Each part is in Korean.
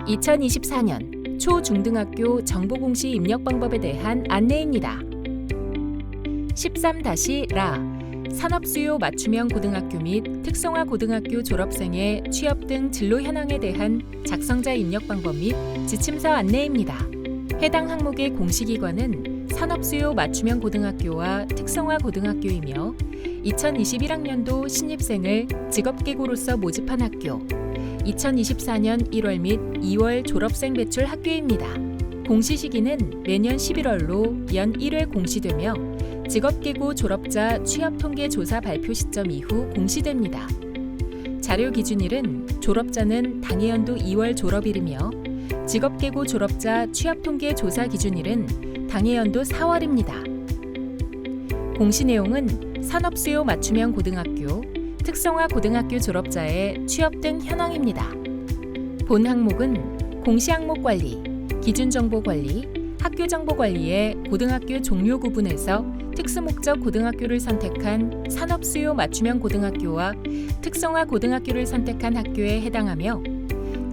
2024년 초중등학교 정보공시 입력 방법에 대한 안내입니다. 13-라 산업수요 맞춤형 고등학교 및 특성화 고등학교 졸업생의 취업 등 진로 현황에 대한 작성자 입력 방법 및 지침서 안내입니다. 해당 항목의 공시기관은 산업수요 맞춤형 고등학교와 특성화 고등학교이며 2021학년도 신입생을 직업계고로서 모집한 학교, 2024년 1월 및 2월 졸업생 배출 학교입니다. 공시 시기는 매년 11월로 연 1회 공시되며 직업계고 졸업자 취업통계 조사 발표 시점 이후 공시됩니다. 자료 기준일은 졸업자는 당해 연도 2월 졸업일이며 직업계고 졸업자 취업통계 조사 기준일은 당해 연도 4월입니다. 공시 내용은 산업수요 맞춤형 고등학교, 특성화 고등학교 졸업자의 취업 등 현황입니다. 본 항목은 공시 항목 관리, 기준정보 관리, 학교정보 관리의 고등학교 종류 구분에서 특수목적 고등학교를 선택한 산업수요 맞춤형 고등학교와 특성화 고등학교를 선택한 학교에 해당하며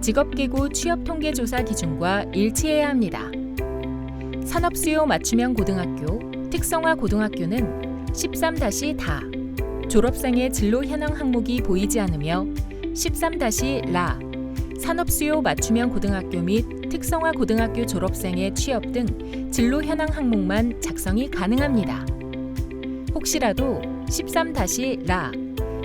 직업계고 취업통계조사 기준과 일치해야 합니다. 산업수요 맞춤형 고등학교, 특성화 고등학교는 13-다 졸업생의 진로 현황 항목이 보이지 않으며 13-라 산업수요 맞춤형 고등학교 및 특성화 고등학교 졸업생의 취업 등 진로 현황 항목만 작성이 가능합니다. 혹시라도 13-라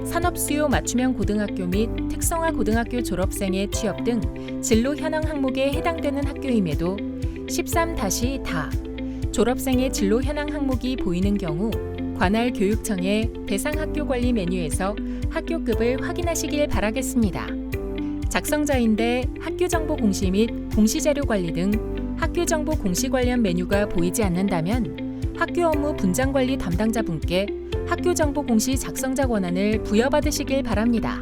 산업수요 맞춤형 고등학교 및 특성화 고등학교 졸업생의 취업 등 진로 현황 항목에 해당되는 학교임에도 13-다 졸업생의 진로 현황 항목이 보이는 경우 관할 교육청의 대상 학교 관리 메뉴에서 학교급을 확인하시길 바라겠습니다. 작성자인데 학교정보 공시 및 공시자료 관리 등 학교정보 공시 관련 메뉴가 보이지 않는다면 학교 업무 분장 관리 담당자분께 학교정보 공시 작성자 권한을 부여받으시길 바랍니다.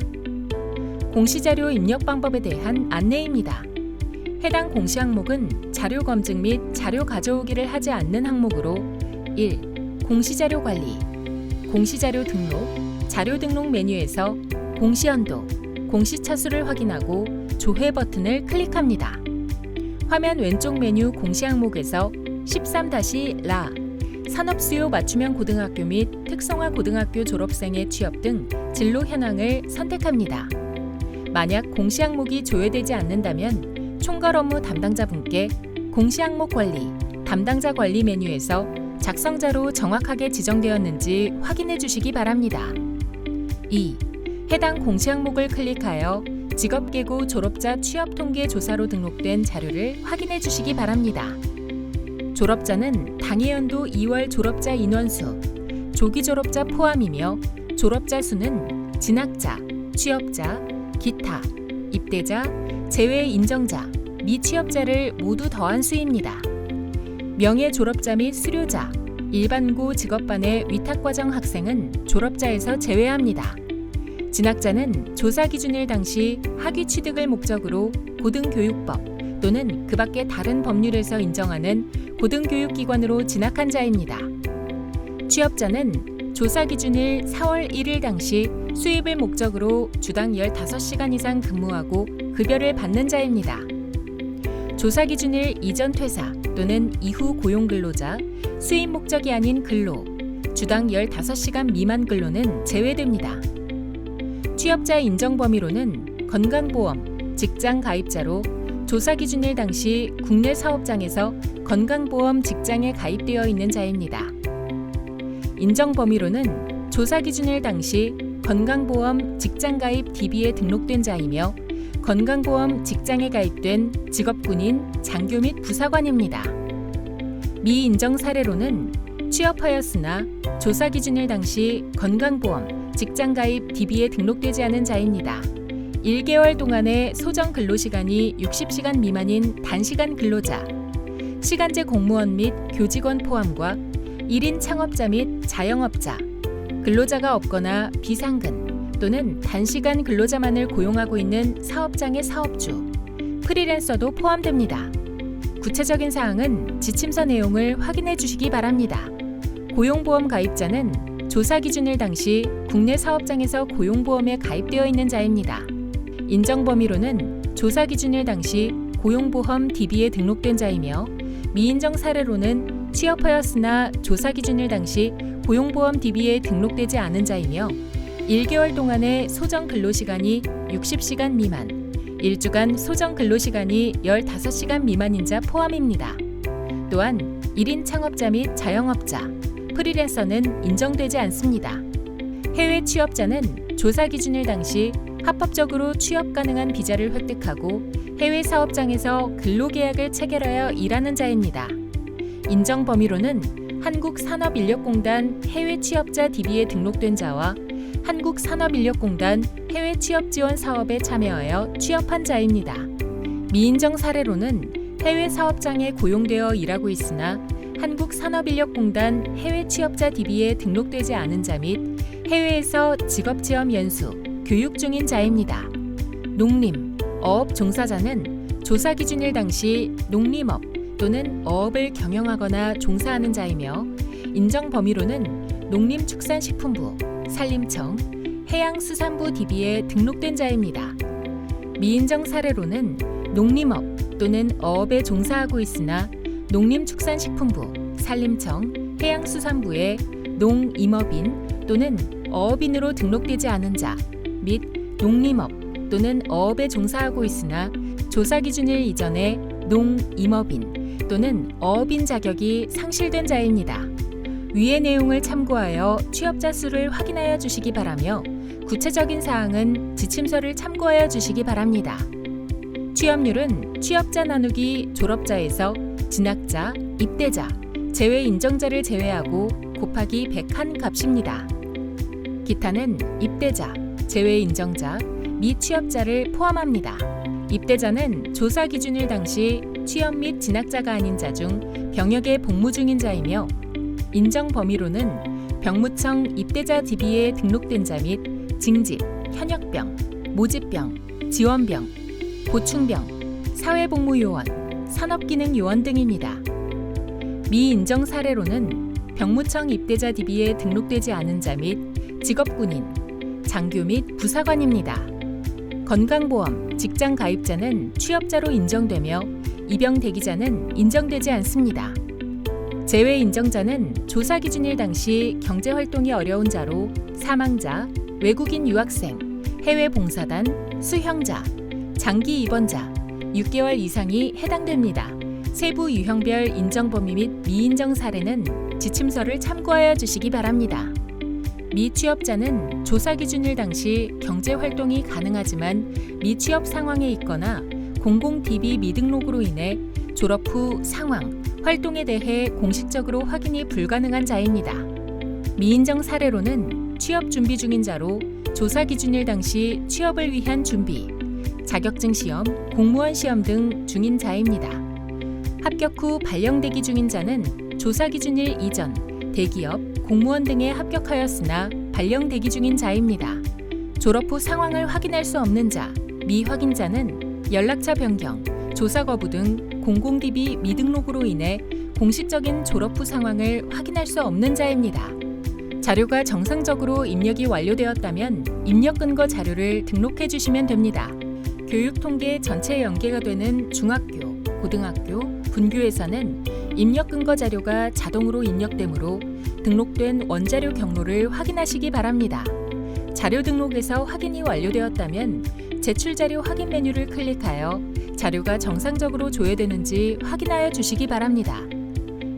공시자료 입력 방법에 대한 안내입니다. 해당 공시 항목은 자료 검증 및 자료 가져오기를 하지 않는 항목으로 1. 공시자료 관리, 공시자료 등록, 자료 등록 메뉴에서 공시연도, 공시차수를 확인하고 조회 버튼을 클릭합니다. 화면 왼쪽 메뉴 공시 항목에서 13-라 산업수요 맞춤형 고등학교 및 특성화 고등학교 졸업생의 취업 등 진로 현황을 선택합니다. 만약 공시 항목이 조회되지 않는다면 총괄 업무 담당자분께 공시 항목 관리, 담당자 관리 메뉴에서 작성자로 정확하게 지정되었는지 확인해 주시기 바랍니다. 2. 해당 공시 항목을 클릭하여 직업계고 졸업자 취업통계 조사로 등록된 자료를 확인해 주시기 바랍니다. 졸업자는 당해 연도 2월 졸업자 인원수, 조기 졸업자 포함이며 졸업자 수는 진학자, 취업자, 기타, 입대자, 재외 인정자, 미취업자를 모두 더한 수입니다. 명예 졸업자 및 수료자, 일반고 직업반의 위탁과정 학생은 졸업자에서 제외합니다. 진학자는 조사 기준일 당시 학위 취득을 목적으로 고등교육법 또는 그 밖의 다른 법률에서 인정하는 고등교육기관으로 진학한 자입니다. 취업자는 조사 기준일 4월 1일 당시 수입을 목적으로 주당 15시간 이상 근무하고 급여를 받는 자입니다. 조사 기준일 이전 퇴사 또는 이후 고용 근로자, 수입 목적이 아닌 근로, 주당 15시간 미만 근로는 제외됩니다. 취업자 인정 범위로는 건강보험, 직장 가입자로 조사 기준일 당시 국내 사업장에서 건강보험 직장에 가입되어 있는 자입니다. 인정 범위로는 조사 기준일 당시 건강보험 직장 가입 DB에 등록된 자이며 건강보험 직장에 가입된 직업군인, 장교 및 부사관입니다. 미인정 사례로는 취업하였으나 조사 기준일 당시 건강보험 직장 가입 DB에 등록되지 않은 자입니다. 1개월 동안의 소정 근로시간이 60시간 미만인 단시간 근로자, 시간제 공무원 및 교직원 포함과 1인 창업자 및 자영업자, 근로자가 없거나 비상근 또는 단시간 근로자만을 고용하고 있는 사업장의 사업주, 프리랜서도 포함됩니다. 구체적인 사항은 지침서 내용을 확인해 주시기 바랍니다. 고용보험 가입자는 조사 기준일 당시 국내 사업장에서 고용보험에 가입되어 있는 자입니다. 인정 범위로는 조사 기준일 당시 고용보험 DB에 등록된 자이며 미인정 사례로는 취업하였으나 조사 기준일 당시 고용보험 DB에 등록되지 않은 자이며 1개월 동안의 소정 근로시간이 60시간 미만, 1주간 소정 근로시간이 15시간 미만인 자 포함입니다. 또한 1인 창업자 및 자영업자, 프리랜서는 인정되지 않습니다. 해외 취업자는 조사 기준일 당시 합법적으로 취업 가능한 비자를 획득하고 해외 사업장에서 근로계약을 체결하여 일하는 자입니다. 인정 범위로는 한국산업인력공단 해외 취업자 DB에 등록된 자와 한국산업인력공단 해외 취업 지원 사업에 참여하여 취업한 자입니다. 미인정 사례로는 해외 사업장에 고용되어 일하고 있으나 한국산업인력공단 해외 취업자 DB에 등록되지 않은 자 및 해외에서 직업체험 연수, 교육 중인 자입니다. 농림, 어업 종사자는 조사 기준일 당시 농림업 또는 어업을 경영하거나 종사하는 자이며 인정 범위로는 농림축산식품부, 산림청, 해양수산부 DB에 등록된 자입니다. 미인정 사례로는 농림업 또는 어업에 종사하고 있으나 농림축산식품부, 산림청, 해양수산부에 농임업인 또는 어업인으로 등록되지 않은 자 및 농림업 또는 어업에 종사하고 있으나 조사 기준일 이전에 농임업인 또는 어업인 자격이 상실된 자입니다. 위의 내용을 참고하여 취업자 수를 확인하여 주시기 바라며 구체적인 사항은 지침서를 참고하여 주시기 바랍니다. 취업률은 취업자 나누기 졸업자에서 진학자, 입대자, 제외 인정자를 제외하고 곱하기 100한 값입니다. 기타는 입대자, 제외 인정자, 및 취업자를 포함합니다. 입대자는 조사 기준일 당시 취업 및 진학자가 아닌 자 중 병역에 복무 중인 자이며 인정 범위로는 병무청 입대자 DB에 등록된 자 및 징집, 현역병, 모집병, 지원병, 보충병, 사회복무요원, 산업기능요원 등입니다. 미인정 사례로는 병무청 입대자 DB에 등록되지 않은 자 및 직업군인, 장교 및 부사관입니다. 건강보험, 직장 가입자는 취업자로 인정되며 입영 대기자는 인정되지 않습니다. 제외 인정자는 조사 기준일 당시 경제활동이 어려운 자로 사망자, 외국인 유학생, 해외 봉사단, 수형자, 장기 입원자, 6개월 이상이 해당됩니다. 세부 유형별 인정 범위 및 미인정 사례는 지침서를 참고하여 주시기 바랍니다. 미취업자는 조사 기준일 당시 경제활동이 가능하지만 미취업 상황에 있거나 공공 DB 미등록으로 인해 졸업 후 상황, 활동에 대해 공식적으로 확인이 불가능한 자입니다. 미인정 사례로는 취업 준비 중인 자로 조사 기준일 당시 취업을 위한 준비, 자격증 시험, 공무원 시험 등 중인 자입니다. 합격 후 발령 대기 중인 자는 조사 기준일 이전, 대기업, 공무원 등에 합격하였으나 발령 대기 중인 자입니다. 졸업 후 상황을 확인할 수 없는 자, 미확인자는 연락처 변경, 조사 거부 등 공공 DB 미등록으로 인해 공식적인 졸업 후 상황을 확인할 수 없는 자입니다. 자료가 정상적으로 입력이 완료되었다면 입력 근거 자료를 등록해 주시면 됩니다. 교육 통계 전체에 연계가 되는 중학교, 고등학교, 분교에서는 입력 근거 자료가 자동으로 입력되므로 등록된 원자료 경로를 확인하시기 바랍니다. 자료 등록에서 확인이 완료되었다면 제출 자료 확인 메뉴를 클릭하여 자료가 정상적으로 조회되는지 확인하여 주시기 바랍니다.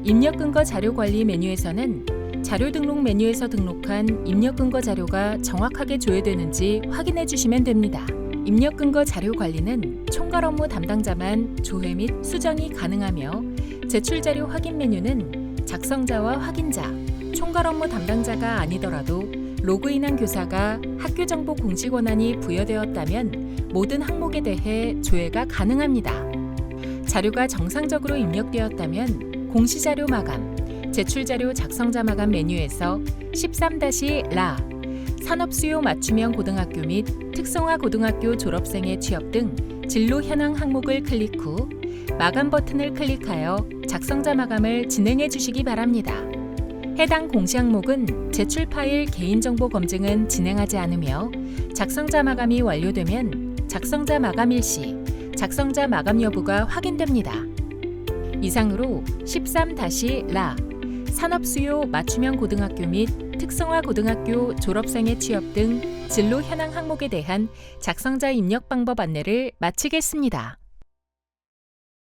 입력 근거 자료 관리 메뉴에서는 자료 등록 메뉴에서 등록한 입력 근거 자료가 정확하게 조회되는지 확인해 주시면 됩니다. 입력 근거 자료 관리는 총괄 업무 담당자만 조회 및 수정이 가능하며 제출 자료 확인 메뉴는 작성자와 확인자, 총괄 업무 담당자가 아니더라도 로그인한 교사가 학교 정보 공시 권한이 부여되었다면 모든 항목에 대해 조회가 가능합니다. 자료가 정상적으로 입력되었다면 공시자료 마감, 제출자료 작성자 마감 메뉴에서 13-라 산업수요 맞춤형 고등학교 및 특성화 고등학교 졸업생의 취업 등 진로 현황 항목을 클릭 후 마감 버튼을 클릭하여 작성자 마감을 진행해 주시기 바랍니다. 해당 공시 항목은 제출 파일 개인정보 검증은 진행하지 않으며 작성자 마감이 완료되면 작성자 마감 일시 작성자 마감 여부가 확인됩니다. 이상으로 13-라 산업수요 맞춤형 고등학교 및 특성화 고등학교 졸업생의 취업 등 진로 현황 항목에 대한 작성자 입력 방법 안내를 마치겠습니다.